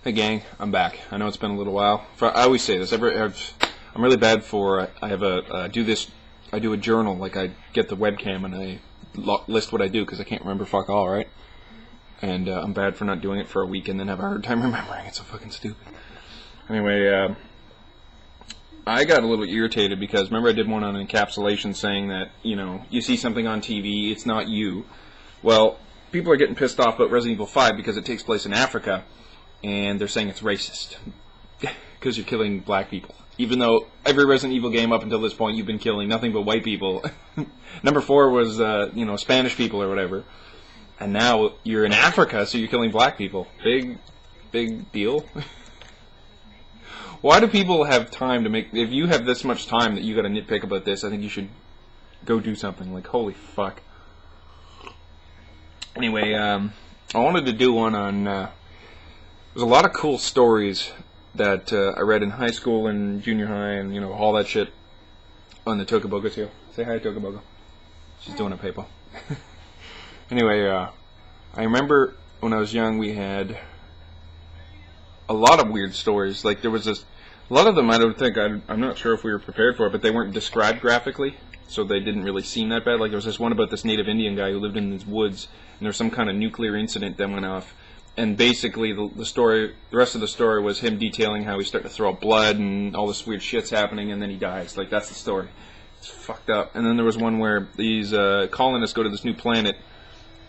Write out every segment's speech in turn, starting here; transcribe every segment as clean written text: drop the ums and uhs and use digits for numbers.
Hey gang, I'm back. I know it's been a little while. I always say this. I'm really bad for. I have a do this. I do a journal. Like I get the webcam and I list what I do because I can't remember fuck all, right? And I'm bad for not doing it for a week and then have a hard time remembering. It's so fucking stupid. Anyway, I got a little irritated because remember I did one on encapsulation saying that you see something on TV, it's not you. Well, people are getting pissed off about Resident Evil 5 because it takes place in Africa. And they're saying it's racist because you're killing black people. Even though every Resident Evil game up until this point you've been killing nothing but white people. Number 4 was, Spanish people or whatever. And now you're in Africa, so you're killing black people. Big deal. Why do people have time to make... If you have this much time that you got to nitpick about this, I think you should go do something. Like, holy fuck. Anyway, I wanted to do one on... There's a lot of cool stories that I read in high school and junior high and, all that shit on the Tokaboga too. Say hi, Tokaboga. She's doing a paper. Anyway, I remember when I was young we had a lot of weird stories. Like there was this, a lot of them I don't think, I'm not sure if we were prepared for it, but they weren't described graphically, so they didn't really seem that bad. Like there was this one about this native Indian guy who lived in these woods and there was some kind of nuclear incident that went off. And basically, the rest of the story was him detailing how he's starting to throw up blood and all this weird shit's happening, and then he dies. Like, that's the story. It's fucked up. And then there was one where these colonists go to this new planet,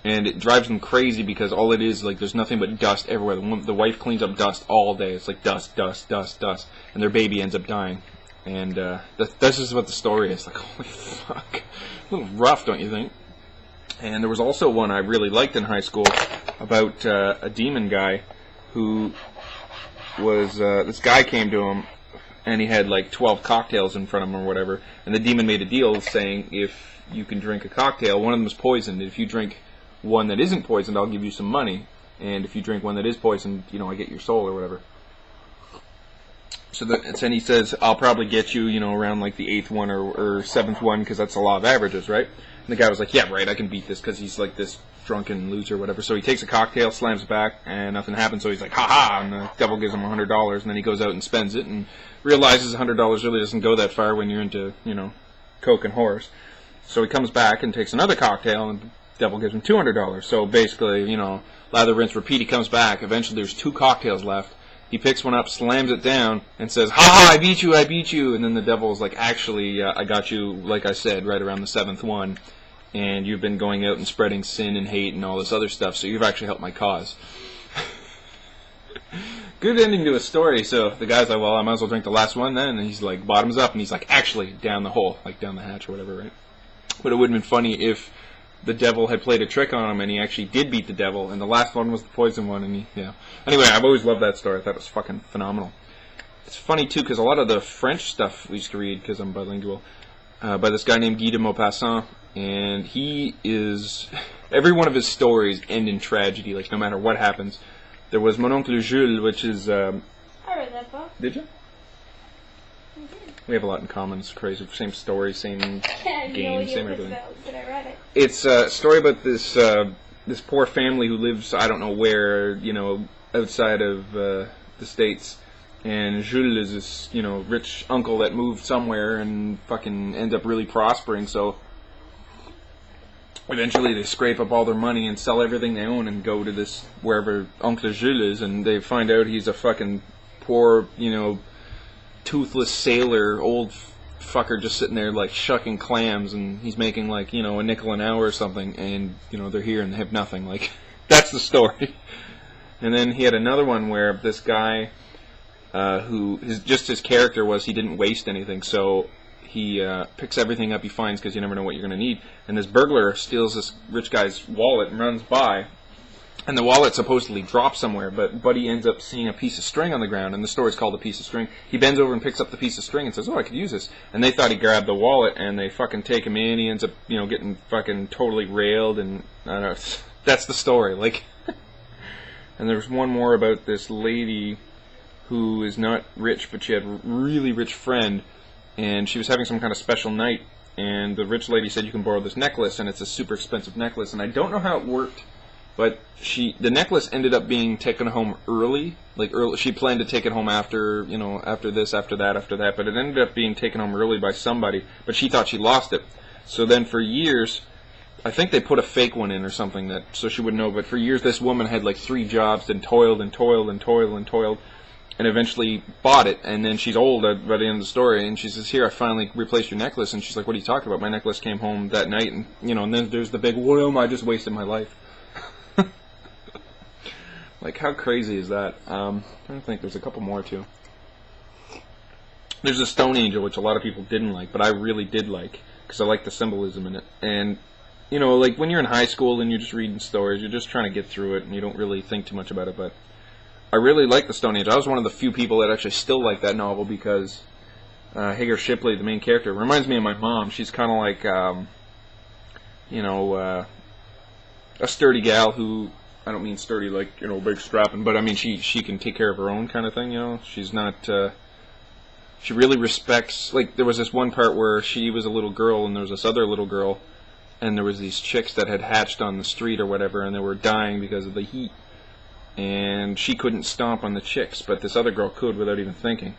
and it drives them crazy because all it is, like, there's nothing but dust everywhere. The wife cleans up dust all day. It's like dust, dust, dust, dust. And their baby ends up dying. And that's just what the story is. Like, holy fuck. A little rough, don't you think? And there was also one I really liked in high school about a demon guy who was, this guy came to him and he had like 12 cocktails in front of him or whatever, and the demon made a deal saying if you can drink a cocktail, one of them is poisoned. If you drink one that isn't poisoned, I'll give you some money, and if you drink one that is poisoned, I get your soul or whatever. So then he says, I'll probably get you, around like the 8th one or 7th one because that's the law of averages, right? And the guy was like, yeah, right, I can beat this because he's like this drunken loser or whatever. So he takes a cocktail, slams it back, and nothing happens. So he's like, ha-ha, and the devil gives him $100, and then he goes out and spends it and realizes $100 really doesn't go that far when you're into, coke and whores. So he comes back and takes another cocktail, and the devil gives him $200. So basically, lather, rinse, repeat. He comes back. Eventually there's 2 cocktails left. He picks one up, slams it down, and says, ha-ha, I beat you. And then the devil's like, actually, I got you, like I said, right around the 7th one. And you've been going out and spreading sin and hate and all this other stuff, so you've actually helped my cause. Good ending to a story. So the guy's like, well, I might as well drink the last one then. And he's like, bottoms up, and he's like, actually, down the hole, like down the hatch or whatever, right? But it would have been funny if the devil had played a trick on him and he actually did beat the devil, and the last one was the poison one, and Anyway, I've always loved that story. I thought it was fucking phenomenal. It's funny, too, because a lot of the French stuff we used to read, because I'm bilingual, by this guy named Guy de Maupassant, and he is... Every one of his stories end in tragedy, like, no matter what happens. There was Mon Oncle Jules, which is... I read that book. Did you? I did. We have a lot in common. It's crazy. Same story, same game, same everything. But I read it. It's a story about this this poor family who lives, I don't know where, outside of the States. And Jules is this, rich uncle that moved somewhere and fucking ends up really prospering, so eventually they scrape up all their money and sell everything they own and go to this, wherever Uncle Jules is, and they find out he's a fucking poor, toothless sailor, old fucker just sitting there, like, shucking clams, and he's making, like, a nickel an hour or something, and, they're here and they have nothing. Like, that's the story. And then he had another one where this guy... his character was he didn't waste anything, so he picks everything up he finds because you never know what you're going to need. And this burglar steals this rich guy's wallet and runs by, and the wallet supposedly drops somewhere, but Buddy ends up seeing a piece of string on the ground, and the story's called A Piece of String. He bends over and picks up the piece of string and says, oh, I could use this. And they thought he grabbed the wallet, and they fucking take him in. He ends up, getting fucking totally railed, and I don't know. That's the story. Like, and there's one more about this lady who is not rich, but she had a really rich friend, and she was having some kind of special night, and the rich lady said, you can borrow this necklace, and it's a super expensive necklace, and I don't know how it worked But the necklace ended up being taken home early. Like early, she planned to take it home after, after this, after that. But it ended up being taken home early by somebody. But she thought she lost it. So then for years, I think they put a fake one in or something so she would know. But for years, this woman had like 3 jobs and toiled and toiled and toiled and toiled, and eventually bought it. And then she's old by the end of the story, and she says, "Here, I finally replaced your necklace." And she's like, "What are you talking about? My necklace came home that night." And and then there's the big, "Well, I just wasted my life." Like, how crazy is that? I don't think there's a couple more too. There's a stone angel, which a lot of people didn't like, but I really did like, because I like the symbolism in it. And like when you're in high school and you're just reading stories, you're just trying to get through it, and you don't really think too much about it. But I really like the Stone Angel. I was one of the few people that actually still like that novel, because Hagar Shipley, the main character, reminds me of my mom. She's kind of like, a sturdy gal who, I don't mean sturdy like, big strapping, but I mean she can take care of her own kind of thing, She's not, she really respects, like there was this one part where she was a little girl and there was this other little girl, and there was these chicks that had hatched on the street or whatever, and they were dying because of the heat. And she couldn't stomp on the chicks, but this other girl could without even thinking.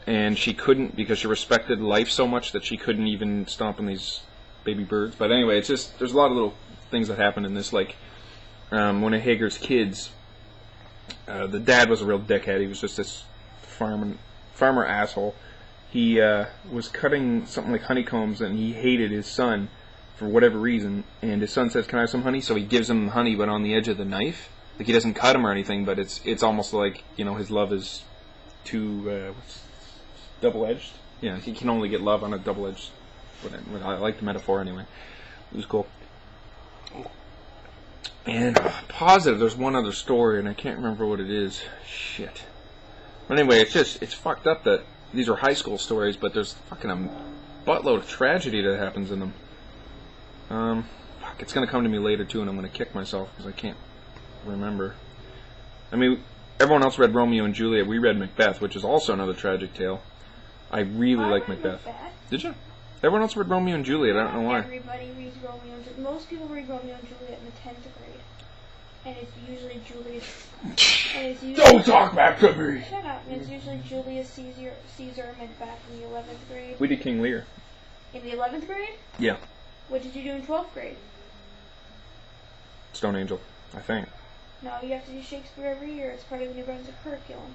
And she couldn't, because she respected life so much that she couldn't even stomp on these baby birds. But anyway, it's just, there's a lot of little things that happen in this, like one of Hagar's kids, the dad was a real dickhead. He was just this farmer asshole. He was cutting something like honeycombs, and he hated his son for whatever reason. And his son says, "Can I have some honey?" So he gives him honey, but on the edge of the knife. Like, he doesn't cut him or anything, but it's almost like, his love is too double-edged. Yeah, he can only get love on a double-edged. I like the metaphor anyway. It was cool. And positive, there's one other story, and I can't remember what it is. Shit. But anyway, it's fucked up that these are high school stories, but there's fucking a buttload of tragedy that happens in them. It's gonna come to me later too, and I'm gonna kick myself because I can't remember. I mean, everyone else read Romeo and Juliet. We read Macbeth, which is also another tragic tale. I really like Macbeth. Did you? Everyone else read Romeo and Juliet. I don't know why. Everybody reads Romeo and Juliet. Most people read Romeo and Juliet in the 10th grade. And it's usually Julius... Don't talk back to me! Shut up. And it's usually Julius Caesar and Macbeth in the 11th grade. We did King Lear. In the 11th grade? Yeah. What did you do in 12th grade? Stone Angel, I think. No, you have to do Shakespeare every year. It's part of the New Brunswick curriculum.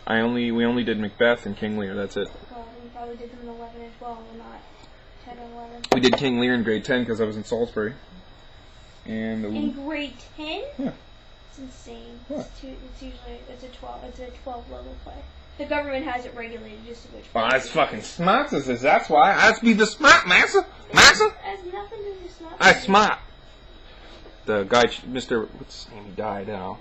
We only did Macbeth and King Lear, that's it. Well, we probably did them in 11 and 12, and not 10 and 11. We did King Lear in grade 10 because I was in Salisbury. And in grade 10? Yeah. It's insane. What? It's a 12 level play. The government has it regulated just to which. Well, that's fucking smart, sis. That's why. I have to be the smart massa. Massa? It has nothing to do with smart. I'm smart. The guy, Mr. What's his name? He died now.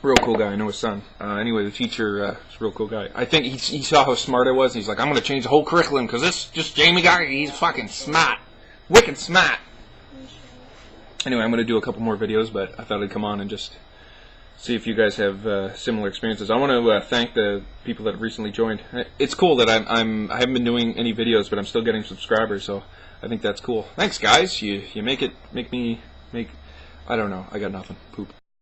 Real cool guy. I know his son. Anyway, the teacher is a real cool guy. I think he saw how smart I was. He's like, I'm going to change the whole curriculum because this just Jamie guy, he's fucking smart. Wicked smart. Anyway, I'm going to do a couple more videos, but I thought I'd come on and just see if you guys have similar experiences. I want to thank the people that have recently joined. It's cool that I haven't been doing any videos, but I'm still getting subscribers, so I think that's cool. Thanks, guys. You make me I don't know. I got nothing. Poop.